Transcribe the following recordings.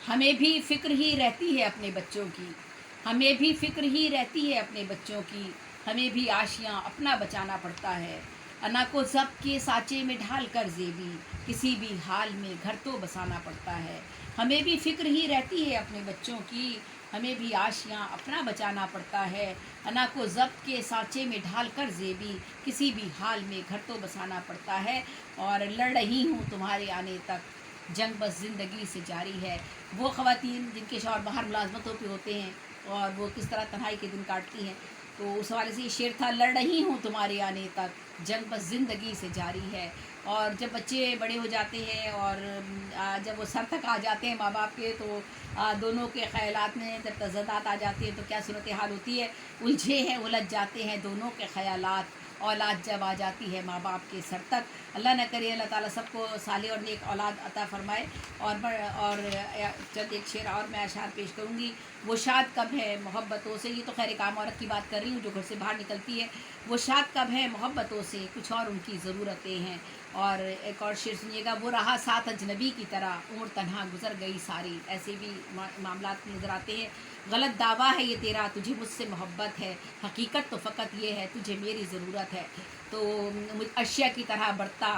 हमें भी फ़िक्र ही रहती है अपने बच्चों की, हमें भी फ़िक्र ही रहती है अपने बच्चों की, हमें भी आशियाँ अपना बचाना पड़ता है। अना को ज़ब्त के साँचे में ढाल कर ज़ेबी, किसी भी हाल में घर तो बसाना पड़ता है। हमें भी फ़िक्र ही रहती है अपने बच्चों की, हमें भी आशियाँ अपना बचाना पड़ता है। अना को ज़ब्त के साँचे में ढाल कर ज़ेबी, किसी भी हाल में घर तो बसाना पड़ता है। और लड़ रही हूँ तुम्हारे आने तक, जंग बस ज़िंदगी से जारी है। वो ख़वातीन जिनके शौहर बाहर मुलाज़मतों पे होते हैं और वो किस तरह तन्हाई के दिन काटती हैं, तो उस हवाले से ये शेर था, लड़ रही हूँ तुम्हारे आने तक, जंग बस ज़िंदगी से जारी है। और जब बच्चे बड़े हो जाते हैं और जब वो सर तक आ जाते हैं माँ बाप के, तो दोनों के ख़यालात में जब तज़ादात आ जाती है तो क्या सूरत हाल होती है, उलझे हैं उलझ जाते हैं दोनों के ख़यालात। औलाद जब आ जाती है माँ बाप के सर तक, अल्लाह न करे अल्लाह ताला सबको साले और नेक औलाद अता फ़रमाए। और चंद एक शेर और मैं अशार पेश करूँगी। वो शाद कब है मोहब्बतों से, ये तो खैर काम औरत की बात कर रही हूँ जो घर से बाहर निकलती है। वो शाद कब है मोहब्बतों से, कुछ और उनकी ज़रूरतें हैं। और एक और शेर सुनिएगा, वो रहा साथ अजनबी की तरह, उम्र तन्हा गुजर गई सारी। ऐसे भी मामलात नज़र आते हैं। गलत दावा है ये तेरा, तुझे मुझसे मोहब्बत है, हकीकत तो फ़कत ये है तुझे मेरी ज़रूरत है। तो अशिया की तरह बढ़ता,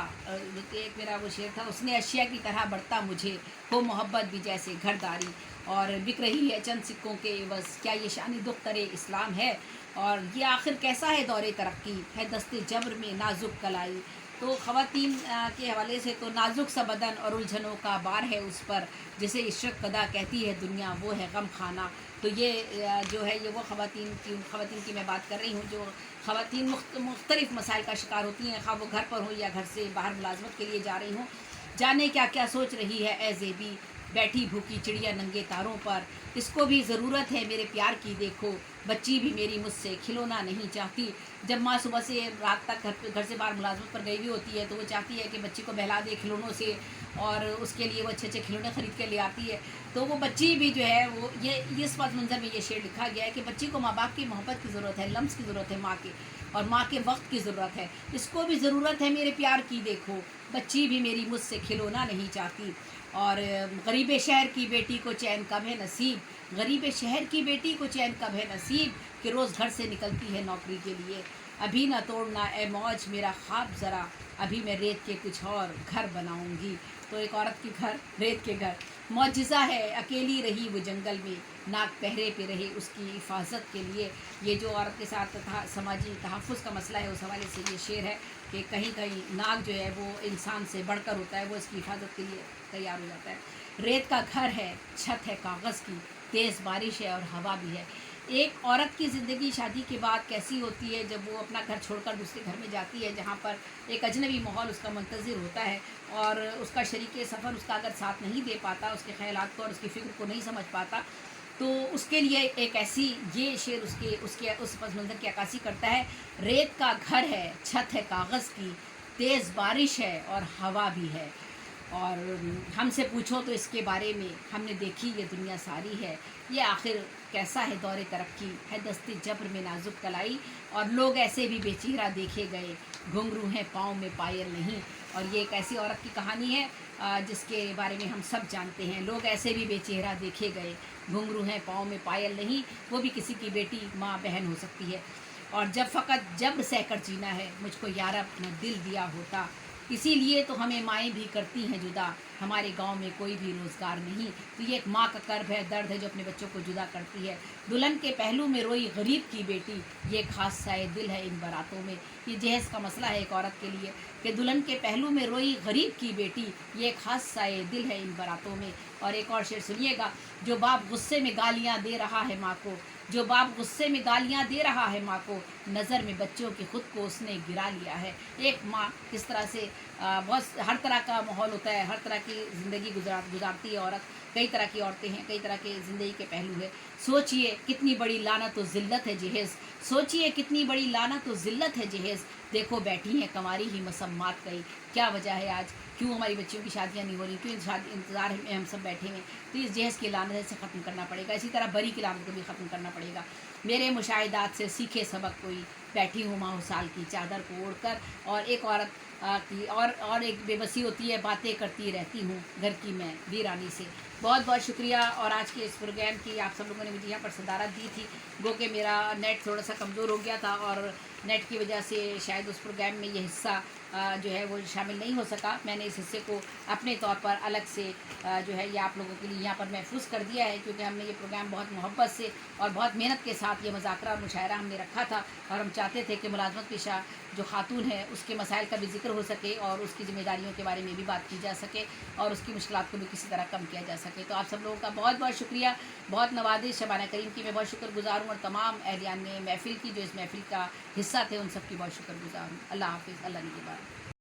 एक मेरा वो शेर था, उसने अशिया की तरह बढ़ता मुझे, हो मोहब्बत भी जैसे घरदारी। और बिक रही है चंद सिक्कों के एवज़, क्या ये शानी दुख्तरे इस्लाम है। और ये आखिर कैसा है दौरे तरक्की, है दस्ते जब्र में नाजुक कलाई। तो ख़वातीन के हवाले से तो नाजुक सा बदन और उलझनों का बार है उस पर, जिसे इश्क कदा कहती है दुनिया, वो है गम खाना। तो ये जो है ये वो ख़वातीन की मैं बात कर रही हूँ जो ख़वातीन मुख्तलिफ़ मसाइल का शिकार होती हैं, खा वो घर पर हो या घर से बाहर मुलाजमत के लिए जा रही हूँ। जाने क्या क्या सोच रही है ए ज़ेबी, बैठी भूखी चिड़िया नंगे तारों पर, इसको भी ज़रूरत है मेरे प्यार की देखो, बच्ची भी मेरी मुझसे खिलौना नहीं चाहती। जब माँ सुबह से रात तक घर से बाहर मुलाजमत पर गई हुई होती है तो वो चाहती है कि बच्ची को बहला दे खिलौनों से, और उसके लिए वो अच्छे अच्छे खिलौने ख़रीद के ले आती है। तो वो बच्ची भी जो है वो ये इस पस मंज़र में ये शेर लिखा गया है कि बच्ची को माँ बाप की मोहब्बत की ज़रूरत है, लम्स की ज़रूरत है माँ के, और माँ के वक्त की ज़रूरत है। इसको भी ज़रूरत है मेरे प्यार की देखो, बच्ची भी मेरी मुझसे खिलौना नहीं चाहती। और गरीब शहर की बेटी को चैन कब है नसीब, गरीब शहर की बेटी को चैन कब है नसीब, कि रोज़ घर से निकलती है नौकरी के लिए। अभी ना तोड़ना ए मौज मेरा ख्वाब ज़रा, अभी मैं रेत के कुछ और घर बनाऊंगी। तो एक औरत के घर, रेत के घर, मौजिज़ा है अकेली रही वो जंगल में, नाक पहरे पे रहे उसकी हिफाजत के लिए। ये जो औरत के साथ समाजी तहफ़्फ़ुज़ का मसला है उस हवाले से ये शेर है कि कहीं कहीं नाक जो है वो इंसान से बढ़कर होता है, वो इसकी हिफाजत के लिए तैयार हो जाता है। रेत का घर है, छत है कागज़ की, तेज़ बारिश है और हवा भी है। एक औरत की ज़िंदगी शादी के बाद कैसी होती है जब वो अपना घर छोड़कर दूसरे घर में जाती है जहाँ पर एक अजनबी माहौल उसका मुंतज़िर होता है, और उसका शरीके सफ़र उसका अगर साथ नहीं दे पाता, उसके ख़यालात को और उसकी फ़िक्र को नहीं समझ पाता, तो उसके लिए एक ऐसी ये शेर उसके उसके उस पस मंज़र की अक्कासी करता है। रेत का घर है, छत है कागज़ की, तेज़ बारिश है और हवा भी है। और हमसे पूछो तो इसके बारे में, हमने देखी ये दुनिया सारी है, ये आखिर कैसा है दौरे तरक्की, है दस्ते जब्र में नाजुक कलाई। और लोग ऐसे भी बेचेहरा देखे गए, घुंघरू हैं पाँव में पायल नहीं। और ये एक ऐसी औरत की कहानी है जिसके बारे में हम सब जानते हैं। लोग ऐसे भी बेचेहरा देखे गए, घुंघरू हैं पाँव में पायल नहीं, वो भी किसी की बेटी माँ बहन हो सकती है। और जब फ़कत जब्र सहकर जीना है, मुझको यारब न दिल दिया होता, इसीलिए तो हमें माएँ भी करती हैं जुदा, हमारे गांव में कोई भी रोज़गार नहीं। तो ये एक माँ का कर्ब है, दर्द है जो अपने बच्चों को जुदा करती है। दुल्हन के पहलू में रोई गरीब की बेटी, ये खास साए दिल है इन बारातों में। ये जहेज़ का मसला है एक औरत के लिए कि दुल्हन के पहलू में रोई गरीब की बेटी, ये खास साए दिल है इन बारातों में। और एक और शेर सुनिएगा, जो बाप गुस्से में गालियाँ दे रहा है माँ को, जो बाप गुस्से में गालियाँ दे रहा है माँ को, नज़र में बच्चों की खुद को उसने गिरा लिया है। एक माँ किस तरह से बहुत हर तरह का माहौल होता है, हर तरह की ज़िंदगी गुजारती है औरत। कई तरह की औरतें हैं, कई तरह के ज़िंदगी के पहलू है। सोचिए कितनी बड़ी लानत व ज़िल्लत है जहेज़, सोचिए कितनी बड़ी लानत व ज़िल्लत है जहेज़, देखो बैठी हैं कंवारी ही मसम्मात कई। क्या वजह है आज क्यों हमारी बच्चियों की शादियाँ नहीं हो रही, क्यों शादी इंतज़ार में हम सब बैठे हैं। तो इस जहेज़ की लानत से ख़त्म करना पड़ेगा, इसी तरह बरी की लानत को भी ख़त्म करना पड़ेगा। मेरे मुशाहिदात से सीखे सबक कोई, बैठी हूँ माह साल की चादर को ओढ़कर। और एक औरत कि और एक बेबसी होती है, बातें करती रहती हूँ घर की मैं वीरानी से। बहुत बहुत शुक्रिया। और आज के इस प्रोग्राम की आप सब लोगों ने मुझे यहाँ पर सदारत दी थी। गो कि मेरा नेट थोड़ा सा कमज़ोर हो गया था और नेट की वजह से शायद उस प्रोग्राम में ये हिस्सा जो है वो शामिल नहीं हो सका। मैंने इस हिस्से को अपने तौर पर अलग से जो है ये आप लोगों के लिए यहाँ पर महफूज कर दिया है, क्योंकि हमने ये प्रोग्राम बहुत मोहब्बत से और बहुत मेहनत के साथ ये मुज़ाकरा और मुशायरा हमने रखा था। और हम चाहते थे कि मुलाज़मत पेशा जो खातून है उसके मसाइल का भी ज़िक्र हो सके और उसकी ज़िम्मेदारियों के बारे में भी बात की जा सके और उसकी मुश्किलात को भी किसी तरह कम किया जा सके। तो आप सब लोगों का बहुत बहुत शुक्रिया, बहुत नवाजिश। शबाना करीम की मैं बहुत शुक्रगुजार हूँ और तमाम अहलियान महफ़िल की जो इस महफ़िल का हिस्सा थे उन सब की बहुत शुक्रगुजार हूँ। अल्लाह हाफ़िज़, अल्लाह निगहबान।